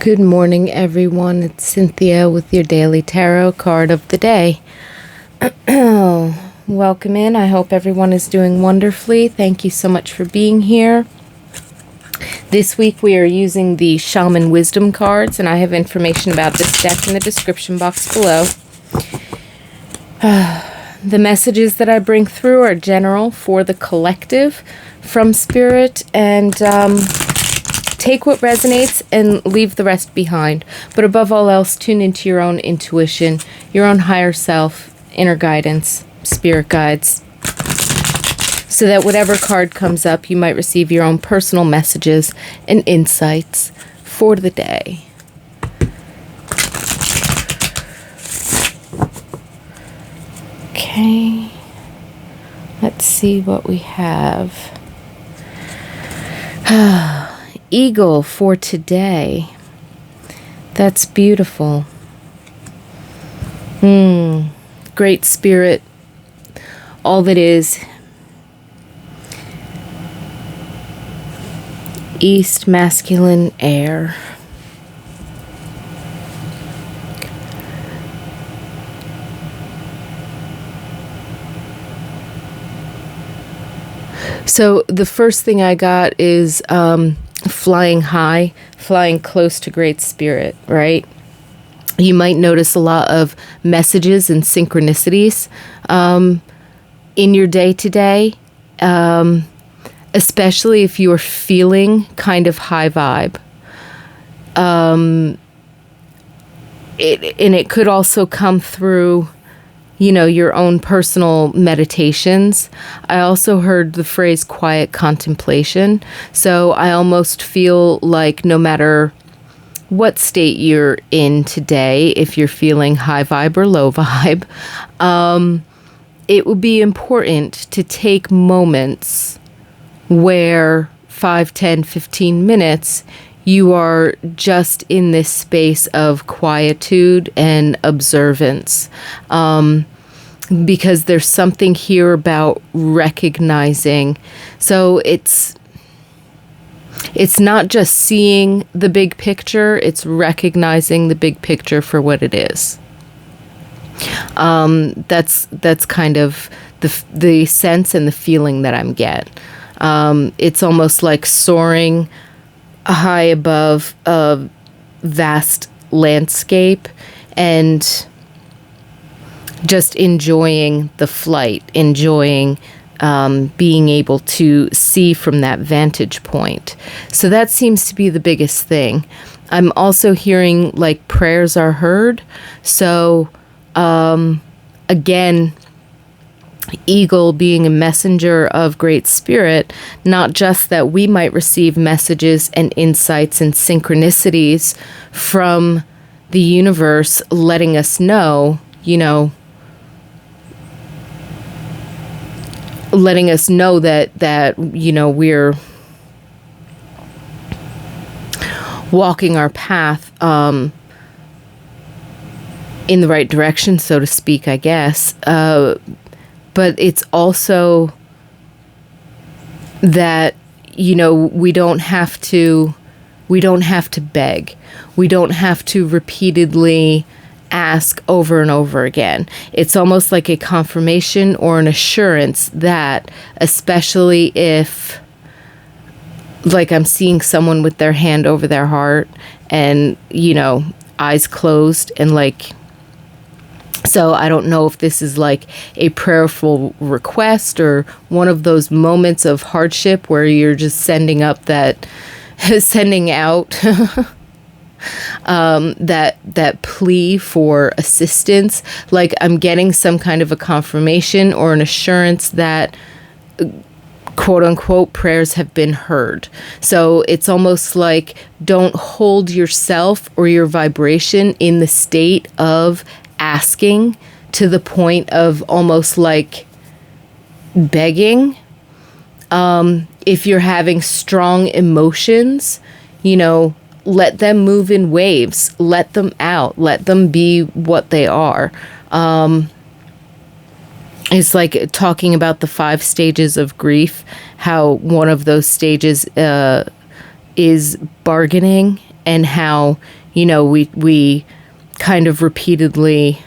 Good morning, everyone. It's Cynthia with your daily tarot card of the day. Welcome in. I hope everyone is doing wonderfully. Thank you so much for being here. This week we are using the Shaman Wisdom cards, and I have information about this deck in the description box below. The messages that I bring through are general for the collective from Spirit, and take what resonates and leave the rest behind. But above all else, tune into your own intuition, your own higher self, inner guidance, spirit guides, so that whatever card comes up, you might receive your own personal messages and insights for the day. Okay, let's see what we have. Eagle for today. That's beautiful. Great Spirit, all that is. East masculine air. So the first thing I got is flying high, flying close to Great Spirit, right? You might notice a lot of messages and synchronicities in your day-to-day, especially if you're feeling kind of high vibe. It could also come through, you know, your own personal meditations. I also heard the phrase quiet contemplation. So I almost feel like no matter what state you're in today, if you're feeling high vibe or low vibe, it would be important to take moments where 5, 10, 15 minutes you are just in this space of quietude and observance. Because there's something here about recognizing. So it's not just seeing the big picture, it's recognizing the big picture for what it is. That's kind of the sense and the feeling that I'm getting. It's almost like soaring high above a vast landscape and just enjoying the flight, enjoying being able to see from that vantage point. So that seems to be the biggest thing. I'm also hearing like prayers are heard. So again, Eagle being a messenger of Great Spirit, not just that we might receive messages and insights and synchronicities from the universe letting us know, you know, letting us know that you know, we're walking our path in the right direction, so to speak, I guess. But it's also that, you know, we don't have to beg. We don't have to repeatedly ask over and over again. It's almost like a confirmation or an assurance that, especially if, like, I'm seeing someone with their hand over their heart and, you know, eyes closed and like, so I don't know if this is like a prayerful request or one of those moments of hardship where you're just sending out that plea for assistance. Like I'm getting some kind of a confirmation or an assurance that quote unquote prayers have been heard. So it's almost like don't hold yourself or your vibration in the state of asking to the point of almost like begging. If you're having strong emotions, you know, let them move in waves, let them out, let them be what they are. It's like talking about the 5 stages of grief, how one of those stages is bargaining and how, we kind of repeatedly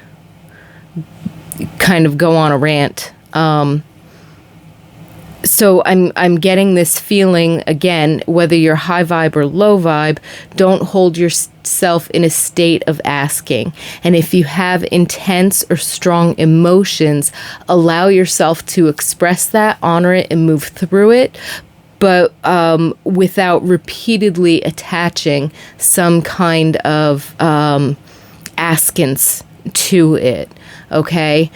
kind of go on a rant. So I'm getting this feeling, again, whether you're high vibe or low vibe, don't hold yourself in a state of asking. And if you have intense or strong emotions, allow yourself to express that, honor it, and move through it, but without repeatedly attaching some kind of askance to it. Okay?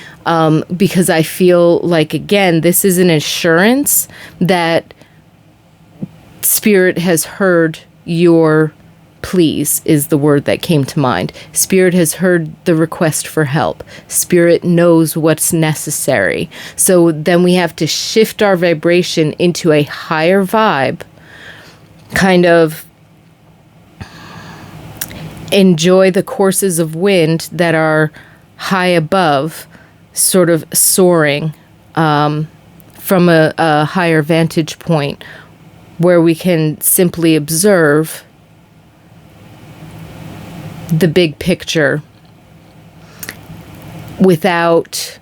Because I feel like, again, this is an assurance that Spirit has heard your pleas, is the word that came to mind. Spirit has heard the request for help. Spirit knows what's necessary. So then we have to shift our vibration into a higher vibe, kind of enjoy the courses of wind that are high above, sort of soaring from a higher vantage point, where we can simply observe the big picture without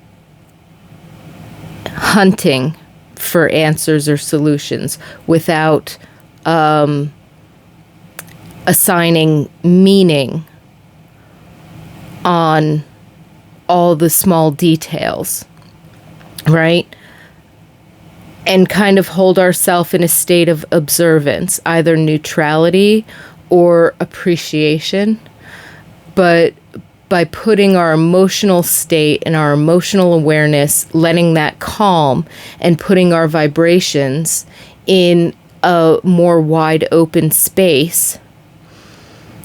hunting for answers or solutions, without assigning meaning on all the small details, right? And kind of hold ourselves in a state of observance, either neutrality or appreciation. But by putting our emotional state and our emotional awareness, letting that calm, and putting our vibrations in a more wide open space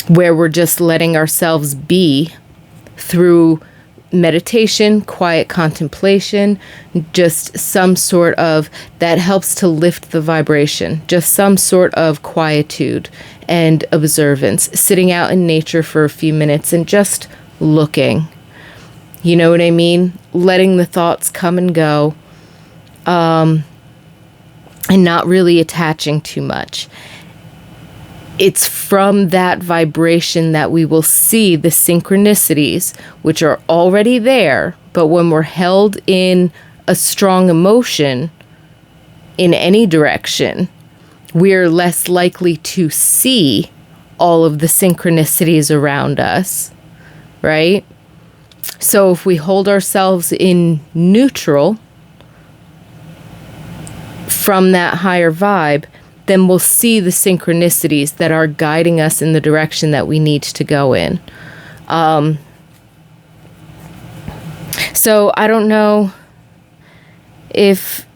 where we're just letting ourselves be through meditation, quiet contemplation, just some sort of, that helps to lift the vibration, just some sort of quietude and observance, sitting out in nature for a few minutes and just looking. You know what I mean? Letting the thoughts come and go, and not really attaching too much. It's from that vibration that we will see the synchronicities, which are already there, but when we're held in a strong emotion in any direction, we're less likely to see all of the synchronicities around us, right? So if we hold ourselves in neutral from that higher vibe, then we'll see the synchronicities that are guiding us in the direction that we need to go in. So I don't know if,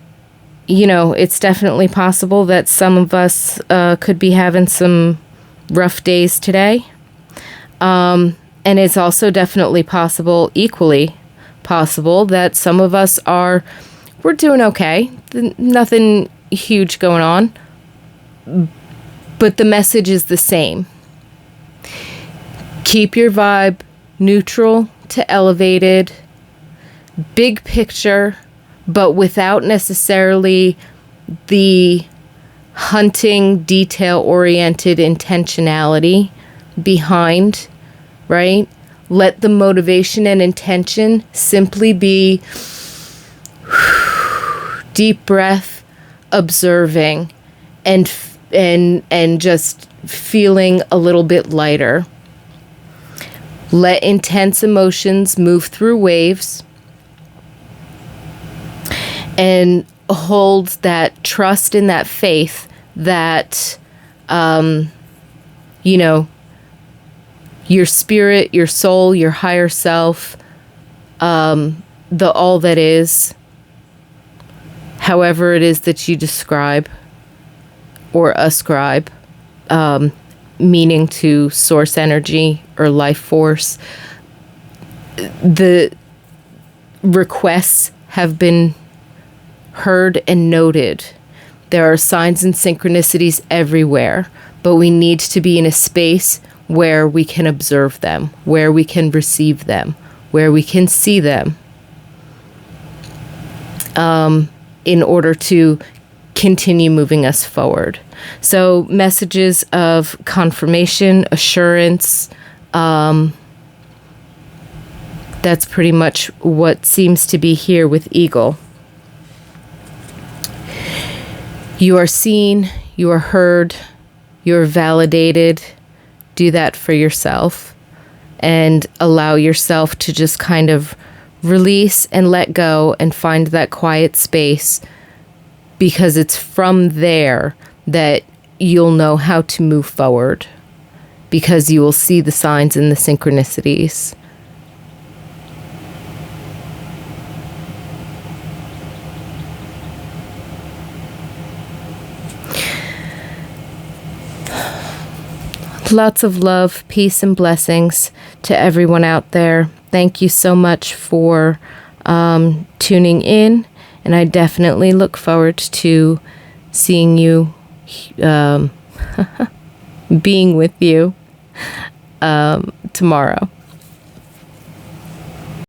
it's definitely possible that some of us could be having some rough days today. And it's also definitely possible, equally possible, that some of us we're doing okay. Nothing huge going on. But the message is the same. Keep your vibe neutral to elevated, big picture, but without necessarily the hunting, detail-oriented intentionality behind, right? Let the motivation and intention simply be deep breath, observing, and just feeling a little bit lighter. Let intense emotions move through waves, and hold that trust and that faith that, your spirit, your soul, your higher self, the all that is, however it is that you describe or ascribe meaning to source energy or life force. The requests have been heard and noted. There are signs and synchronicities everywhere, but we need to be in a space where we can observe them, where we can receive them, where we can see them, in order to continue moving us forward. So messages of confirmation, assurance, that's pretty much what seems to be here with Eagle. You are seen, you are heard, you are validated. Do that for yourself and allow yourself to just kind of release and let go and find that quiet space, because it's from there that you'll know how to move forward, because you will see the signs and the synchronicities. Lots of love, peace, and blessings to everyone out there. Thank you so much for tuning in, and I definitely look forward to seeing you, being with you tomorrow.